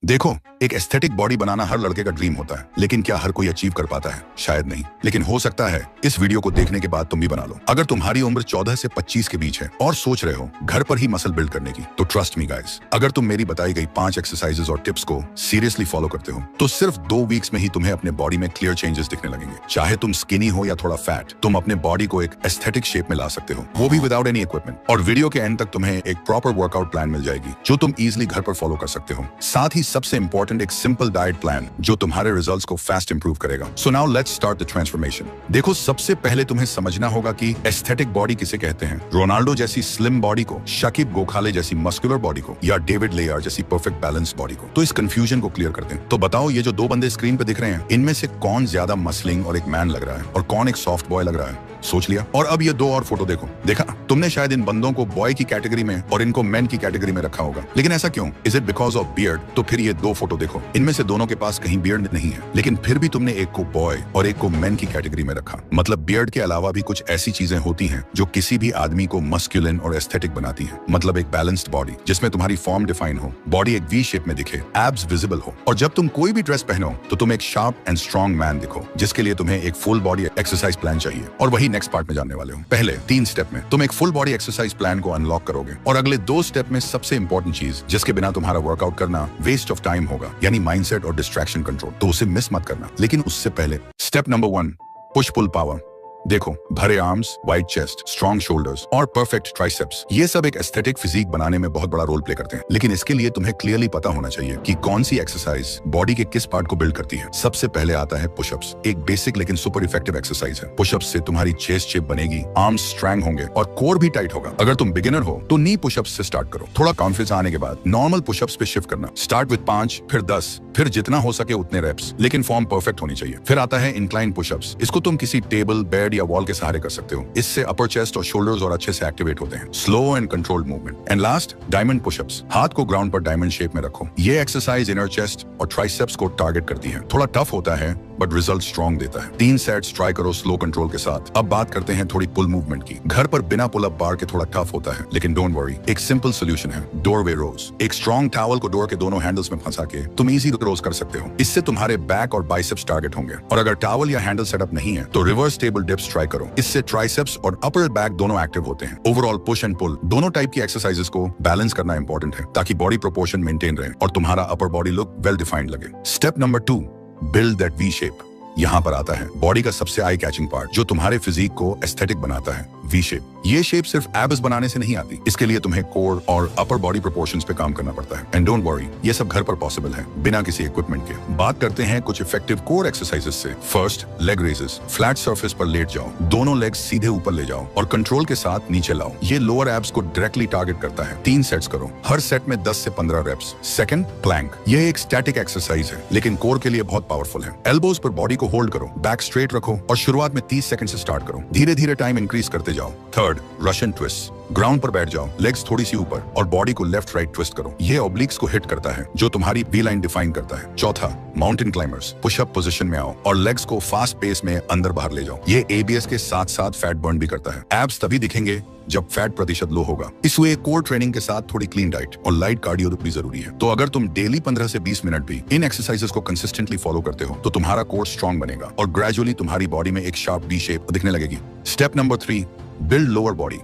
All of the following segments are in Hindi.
देखो, एक एस्थेटिक बॉडी बनाना हर लड़के का ड्रीम होता है, लेकिन क्या हर कोई अचीव कर पाता है? शायद नहीं, लेकिन हो सकता है इस वीडियो को देखने के बाद तुम भी बना लो। अगर तुम्हारी उम्र 14 से 25 के बीच है और सोच रहे हो घर पर ही मसल बिल्ड करने की, तो ट्रस्ट मी गाइस, अगर तुम मेरी बताई गई 5 एक्सरसाइजेस और टिप्स को सीरियसली फॉलो करते हो, तो सिर्फ 2 वीक्स में ही तुम्हें अपने बॉडी में क्लियर चेंजेस दिखने लगेंगे। चाहे तुम स्किनी हो या थोड़ा फैट, तुम अपने बॉडी को एक एस्थेटिक शेप में ला सकते हो, वो भी विदाउट एनी इक्विपमेंट। और वीडियो के एंड तक तुम्हें एक प्रॉपर वर्कआउट प्लान मिल जाएगी जो तुम इजिली घर पर फॉलो कर सकते हो। साथ ही सबसे इंपॉर्टेंट एक सिंपल डाइट प्लान जो तुम्हारे रिजल्ट्स को फास्ट इंप्रूव करेगा। So now let's start the transformation. देखो, सबसे पहले तुम्हें समझना होगा कि एस्थेटिक बॉडी किसे कहते हैं। रोनाल्डो जैसी स्लिम बॉडी को, शकीब गोखाले जैसी मस्कुलर बॉडी को, या डेविड लेयर जैसी परफेक्ट बैलेंस बॉडी को। तो इस कंफ्यूजन को क्लियर करते हैं। तो बताओ, ये जो 2 बंदे स्क्रीन पे दिख रहे हैं, इनमें से कौन ज्यादा मसलिंग और एक मैन लग रहा है और कौन एक सॉफ्ट बॉय लग रहा है? सोच लिया? और अब ये 2 और फोटो देखो। देखा, तुमने शायद इन बंदों को बॉय की कैटेगरी में और इनको मैन की कैटेगरी में रखा होगा, लेकिन ऐसा क्यों? Is it because of beard? तो फिर ये 2 फोटो देखो, इनमें से दोनों के पास कहीं बियर्ड नहीं है, लेकिन फिर भी तुमने एक को बॉय और एक को मैन की कैटेगरी में रखा। मतलब बियर्ड के अलावा भी कुछ ऐसी चीजें होती हैं जो किसी भी आदमी को मस्कुलिन और एस्थेटिक बनाती हैं। मतलब एक बैलेंस्ड बॉडी जिसमें तुम्हारी फॉर्म डिफाइन हो, बॉडी एक वी शेप में दिखे, एब्स विजिबल हो, और जब तुम कोई भी ड्रेस पहनो तो तुम एक शार्प एंड स्ट्रॉन्ग मैन दिखो, जिसके लिए तुम्हें एक फुल बॉडी एक्सरसाइज प्लान चाहिए। और वही नेक्स्ट पार्ट में जानने वाले हो। पहले 3 स्टेप में तुम एक फुल बॉडी एक्सरसाइज प्लान को अनलॉक करोगे, और अगले 2 स्टेप में सबसे इंपॉर्टेंट चीज जिसके बिना तुम्हारा वर्कआउट करना वेस्ट ऑफ टाइम होगा, यानी माइंडसेट और डिस्ट्रैक्शन कंट्रोल, तो उसे मिस मत करना। लेकिन उससे पहले step number 1, push pull power. देखो, भरे arms, wide chest, strong shoulders और परफेक्ट ट्राइसेप्स, ये सब एक एस्थेटिक फिजिक बनाने में बहुत बड़ा रोल प्ले करते हैं। लेकिन इसके लिए तुम्हें क्लियरली पता होना चाहिए कि कौन सी एक्सरसाइज बॉडी के किस पार्ट को बिल्ड करती है। सबसे पहले आता है पुशअप्स। एक बेसिक लेकिन सुपर इफेक्टिव एक्सरसाइज है। पुशअप्स से तुम्हारी चेस्ट शेप बनेगी, आर्म्स स्ट्रॉन्ग होंगे और कोर भी टाइट होगा। अगर तुम बिगिनर हो तो नी पुशअप्स से स्टार्ट करो। थोड़ा कॉन्फिडेंस आने के बाद नॉर्मल पुशअप्स पे शिफ्ट करना। स्टार्ट विद 5, फिर 10, फिर जितना हो सके उतने रेप्स, लेकिन फॉर्म परफेक्ट होनी चाहिए। फिर आता है इंक्लाइन पुशअप्स। इसको तुम किसी टेबल, बेड या वॉल के सहारे कर सकते हो। इससे अपर चेस्ट और शोल्डर्स और अच्छे से एक्टिवेट होते हैं। Slow and controlled movement. And last, diamond pushups. हाथ को ग्राउंड पर डायमंड शेप में रखो। ये एक्सरसाइज इनर चेस्ट और ट्राइसेप्स को टारगेट करती है। थोड़ा टफ होता है बट रिजल्ट स्ट्रॉन्ग देता है। 3 सेट्स ट्राई करो स्लो कंट्रोल के साथ। अब बात करते हैं थोड़ी पुल मूवमेंट की। घर पर बिना पुल अप बार के थोड़ा टफ होता है, लेकिन डोंट वरी, एक सिंपल सोल्यूशन है, डोरवे रोज। एक स्ट्रॉन्ग टॉवल को डोर के दोनों हैंडल्स में फंसा के तुम इजी रोज कर सकते हो। इससे तुम्हारे बैक और बाइसेप्स टारगेट होंगे। और अगर टॉवल या हैंडल सेटअप नहीं है तो रिवर्स टेबल डिप्स ट्राई करो। इससे ट्राइसेप्स और अपर बैक दोनों एक्टिव होते हैं। ओवरऑल पुश एंड पुल दोनों टाइप की एक्सरसाइजेस को बैलेंस करना इंपॉर्टेंट है, ताकि बॉडी प्रोपोर्शन मेंटेन रहे और तुम्हारा upper body look well defined लगे। Step number 2, build that V shape. यहाँ पर आता है बॉडी का सबसे आई कैचिंग पार्ट जो तुम्हारे फिजिक को एस्थेटिक बनाता है, वी शेप। ये शेप सिर्फ एब्स बनाने से नहीं आती। इसके लिए तुम्हें कोर और अपर बॉडी प्रोपोर्शंस पे काम करना पड़ता है। एंड डोंट वरी, ये सब घर पर पॉसिबल है बिना किसी इक्विपमेंट के। बात करते हैं कुछ इफेक्टिव कोर एक्सरसाइजेस से। First, leg raises. Flat surface पर लेट जाओ, दोनों लेग्स सीधे ऊपर ले जाओ और कंट्रोल के साथ नीचे लाओ। ये लोअर एब्स को डायरेक्टली टारगेट करता है। 3 सेट्स करो, हर सेट में 10 से 15 रेप्स। Second, Planck. यह एक स्टैटिक एक्सरसाइज है, लेकिन कोर के लिए बहुत पावरफुल है। एल्बोज पर बॉडी को होल्ड करो, बैक स्ट्रेट रखो और शुरुआत में 30 सेकंड से स्टार्ट करो। धीरे धीरे टाइम इंक्रीज करते जाओ। Third, Russian twist. ग्राउंड पर बैठ जाओ, लेग्स थोड़ी सी ऊपर और बॉडी को लेफ्ट राइट ट्विस्ट करो। ये ऑब्लिक्स को हिट करता है जो तुम्हारी वी लाइन डिफाइन करता है। चौथा, माउंटेन क्लाइंबर्स। पुशअप पोजीशन में आओ और लेग्स को फास्ट पेस में अंदर बाहर ले जाओ। ये एबीएस के साथ साथ फैट बर्न भी करता है। एब्स तभी दिखेंगे जब फैट प्रतिशत लो होगा। इसलिए कोर ट्रेनिंग के साथ थोड़ी क्लीन डाइट और लाइट कार्डियो भी जरूरी है। तो अगर तुम डेली 15 से 20 मिनट भी इन एक्सरसाइजेस को कंसिस्टेंटली फॉलो करते हो तो तुम्हारा कोर स्ट्रॉन्ग बनेगा और ग्रेजुअली तुम्हारी बॉडी में एक शार्प वी शेप दिखने लगेगी। Step number 3, build lower body.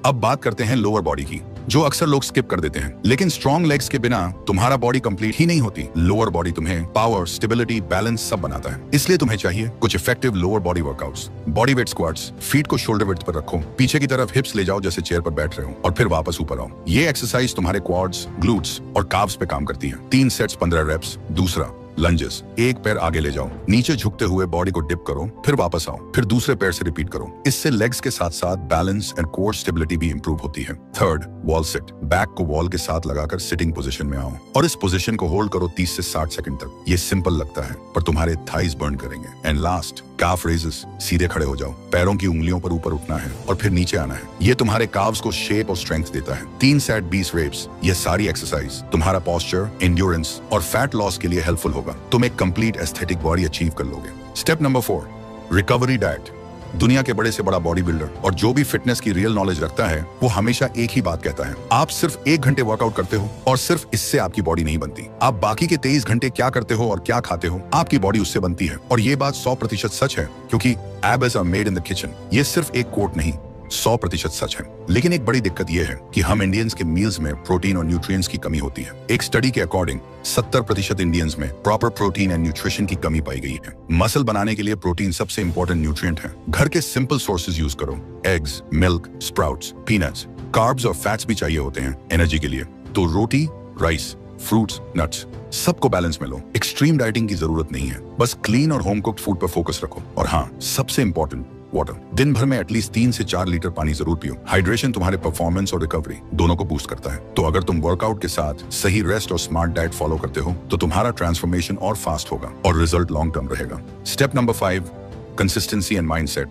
अब बात करते हैं लोअर बॉडी की, जो अक्सर लोग स्किप कर देते हैं। लेकिन स्ट्रॉन्ग लेग्स के बिना तुम्हारा बॉडी कंप्लीट ही नहीं होती। लोअर बॉडी तुम्हें पावर, स्टेबिलिटी, बैलेंस सब बनाता है। इसलिए तुम्हें चाहिए कुछ effective lower body workouts. Body weight squats. Feet को शोल्डर विड्थ पर रखो, पीछे की तरफ हिप्स ले जाओ जैसे चेयर पर बैठ रहे हो, और फिर वापस ऊपर आओ। ये एक्सरसाइज तुम्हारे क्वाड्स, ग्लूट्स और काव्स पे काम करती है। 3 सेट्स 15 रेप्स। दूसरा, लंजेस। एक पैर आगे ले जाओ, नीचे झुकते हुए बॉडी को डिप करो, फिर वापस आओ, फिर दूसरे पैर से रिपीट करो। इससे लेग्स के साथ साथ बैलेंस एंड कोर स्टेबिलिटी भी इंप्रूव होती है। Third, wall sit. बैक को वॉल के साथ लगाकर सिटिंग पोजीशन में आओ और इस पोजीशन को होल्ड करो 30 से 60 सेकंड तक। ये सिंपल लगता है पर तुम्हारे थाइज बर्न करेंगे। And last, calf raises. सीधे खड़े हो जाओ, पैरों की उंगलियों पर ऊपर उठना है और फिर नीचे आना है। ये तुम्हारे काव्स को शेप और स्ट्रेंथ देता है। 3 सेट 20 रेप्स। ये सारी एक्सरसाइज तुम्हारा पोस्चर, एंड्योरेंस और फैट लॉस के लिए हेल्पफुल होगा। तुम एक कंप्लीट एस्थेटिक बॉडी अचीव कर लोगे। Step number 4, recovery diet. दुनिया के बड़े से बड़ा बॉडी बिल्डर और जो भी फिटनेस की रियल नॉलेज रखता है वो हमेशा एक ही बात कहता है, आप सिर्फ 1 घंटे वर्कआउट करते हो और सिर्फ इससे आपकी बॉडी नहीं बनती। आप बाकी के 23 घंटे क्या करते हो और क्या खाते हो, आपकी बॉडी उससे बनती है। और ये बात 100% सच है, क्योंकि abs are made in the kitchen. ये सिर्फ एक कोट नहीं, 100% सच है। लेकिन एक बड़ी दिक्कत यह है कि हम इंडियंस के मील्स में प्रोटीन और न्यूट्रिएंट्स की कमी होती है। एक स्टडी के अकॉर्डिंग 70% इंडियंस में प्रॉपर प्रोटीन एंड न्यूट्रिशन की कमी पाई गई है। मसल बनाने के लिए प्रोटीन सबसे इंपॉर्टेंट न्यूट्रिएंट है। घर के सिंपल सोर्सेज यूज करो, eggs, milk, sprouts, peanuts. Carbs और फैट्स भी चाहिए होते हैं एनर्जी के लिए, तो रोटी, राइस, फ्रूट्स, नट्स, सबको बैलेंस में लो। एक्सट्रीम डाइटिंग की जरूरत नहीं है, बस क्लीन और होम कुक्ड फूड पर फोकस रखो। और हाँ, सबसे इंपॉर्टेंट, वाटर। दिन भर में एटलीस्ट 3 से 4 लीटर पानी जरूर पियो। हाइड्रेशन तुम्हारे परफॉर्मेंस और रिकवरी दोनों को बूस्ट करता है। तो अगर तुम वर्कआउट के साथ सही रेस्ट और स्मार्ट डाइट फॉलो करते हो तो तुम्हारा ट्रांसफॉर्मेशन और फास्ट होगा और रिजल्ट लॉन्ग टर्म रहेगा। Step number 5, consistency and mindset.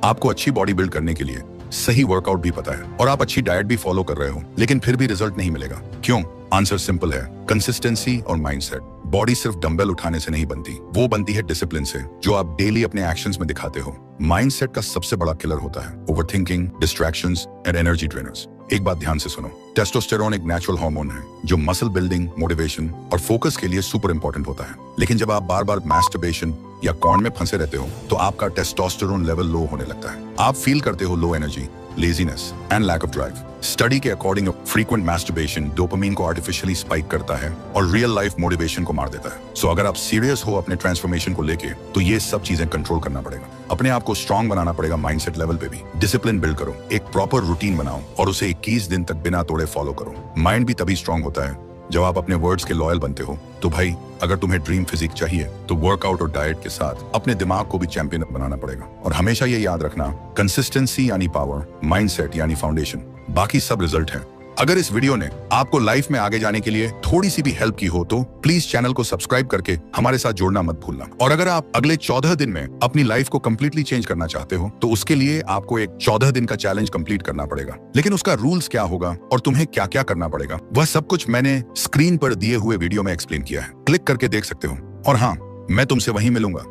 आपको अच्छी बॉडी बिल्ड करने के लिए सही वर्कआउट भी पता है और आप अच्छी डाइट भी फॉलो कर रहे हो, लेकिन फिर भी रिजल्ट नहीं मिलेगा। क्यों? आंसर सिंपल है, कंसिस्टेंसी और माइंडसेट। बॉडी सिर्फ डंबल उठाने से नहीं बनती, वो बनती है डिसिप्लिन से, जो आप डेली अपने एक्शंस में दिखाते हो। माइंडसेट का सबसे बड़ा किलर होता है overthinking, distractions and energy drainers. एक बात ध्यान से सुनो, टेस्टोस्टेरोन एक नेचुरल हार्मोन है जो मसल बिल्डिंग, मोटिवेशन और फोकस के लिए सुपर इंपॉर्टेंट होता है। लेकिन जब आप बार बार मैस्टरबेशन या कॉर्न में फंसे रहते हो तो आपका टेस्टोस्टेरोन लेवल लो होने लगता है। आप फील करते हो low energy, laziness and lack of drive. Study के अकॉर्डिंग फ्रीक्वेंट मैस्टरबेशन डोपामिन को आर्टिफिशियली स्पाइक करता है और रियल लाइफ मोटिवेशन को मार देता है। सो अगर आप सीरियस हो अपने ट्रांसफॉर्मेशन को लेके तो ये सब चीजें कंट्रोल करना पड़ेगा। अपने आप को स्ट्रांग बनाना पड़ेगा माइंडसेट लेवल पे भी। डिसिप्लिन बिल्ड करो, एक प्रॉपर रूटीन बनाओ और उसे 21 दिन तक बिना तोड़े फॉलो करो। माइंड भी तभी स्ट्रांग होता है जब आप अपने वर्ड्स के लॉयल बनते हो। तो भाई, अगर तुम्हें ड्रीम फिजिक चाहिए तो वर्कआउट और डाइट के साथ अपने दिमाग को भी चैंपियन बनाना पड़ेगा। और हमेशा ये याद रखना, कंसिस्टेंसी यानी पावर, माइंडसेट यानी फाउंडेशन, बाकी सब रिजल्ट है। अगर इस वीडियो ने आपको लाइफ में आगे जाने के लिए थोड़ी सी भी हेल्प की हो तो प्लीज चैनल को सब्सक्राइब करके हमारे साथ जुड़ना मत भूलना। और अगर आप अगले 14 दिन में अपनी लाइफ को कंप्लीटली चेंज करना चाहते हो तो उसके लिए आपको एक 14 दिन का चैलेंज कंप्लीट करना पड़ेगा। लेकिन उसका रूल्स क्या होगा और तुम्हें क्या क्या करना पड़ेगा, वह सब कुछ मैंने स्क्रीन पर दिए हुए वीडियो में एक्सप्लेन किया है। क्लिक करके देख सकते हो। और हाँ, मैं तुमसे वहीं मिलूंगा।